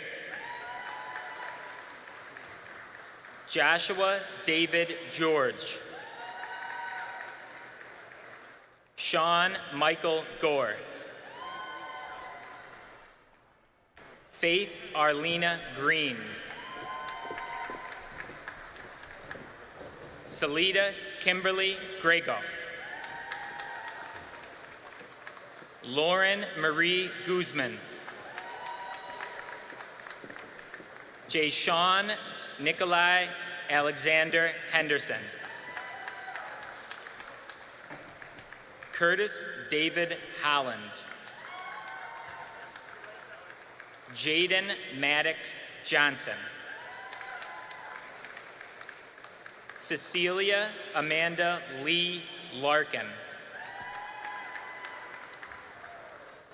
Joshua David George. Sean Michael Gore. Faith Arlena Green. Salida Kimberly Grego. Lauren Marie Guzman. Jayshawn Nikolai Alexander Henderson. Curtis David Holland. Jaden Maddox Johnson. Cecilia Amanda Lee Larkin.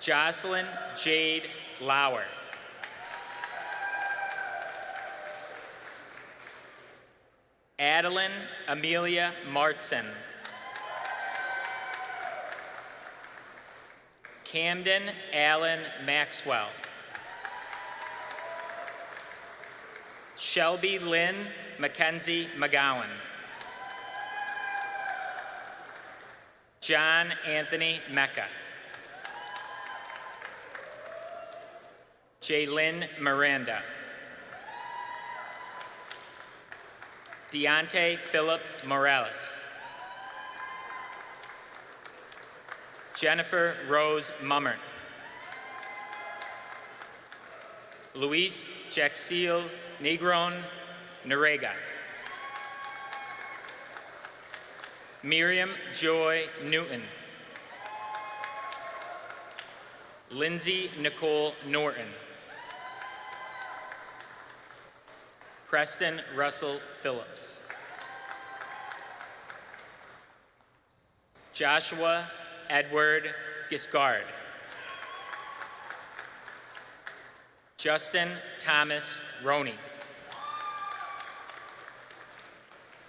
Jocelyn Jade Lauer. Adeline Amelia Martson. Camden Allen Maxwell. Shelby Lynn Mackenzie McGowan. John Anthony Mecca. Jaylyn Miranda. Deontay Philip Morales. Jennifer Rose Mummert. Luis Jaxiel Negron Narega. Miriam Joy Newton. Lindsay Nicole Norton. Preston Russell Phillips. Joshua Edward Giscard. Justin Thomas Roney.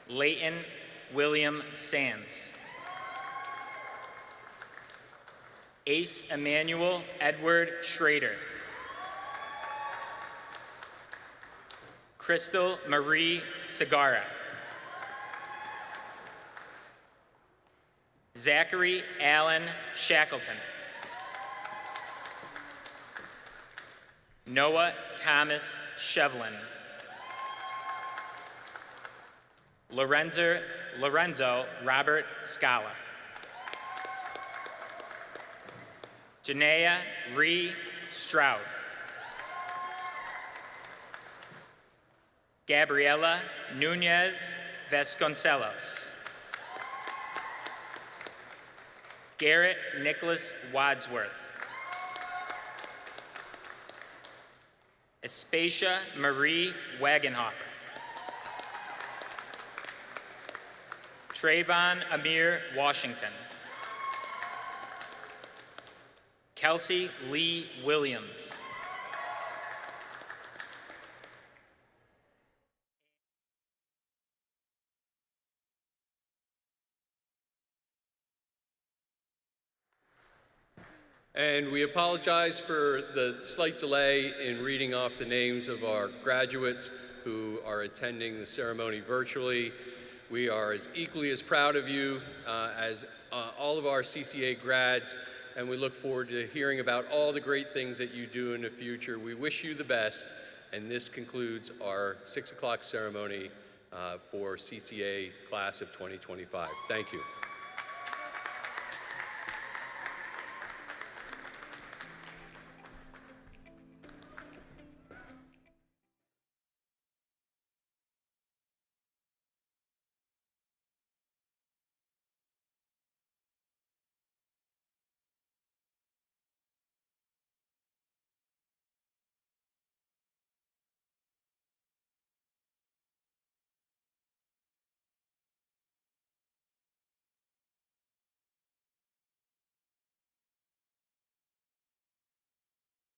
Leighton William Sands. Ace Emmanuel Edward Schrader. Crystal Marie Segarra. Zachary Allen Shackleton. Noah Thomas Shevlin. Lorenzo Lorenzo Robert Scala. Janaea Ree Stroud. Gabriela Nunez Vasconcelos. Garrett Nicholas Wadsworth. Aspasia Marie Wagenhofer. Trayvon Amir Washington. Kelsey Lee Williams. And we apologize for the slight delay in reading off the names of our graduates who are attending the ceremony virtually. We are as equally as proud of you as all of our CCA grads, and we look forward to hearing about all the great things that you do in the future. We wish you the best, and this concludes our 6 o'clock ceremony for CCA Class of 2025. Thank you.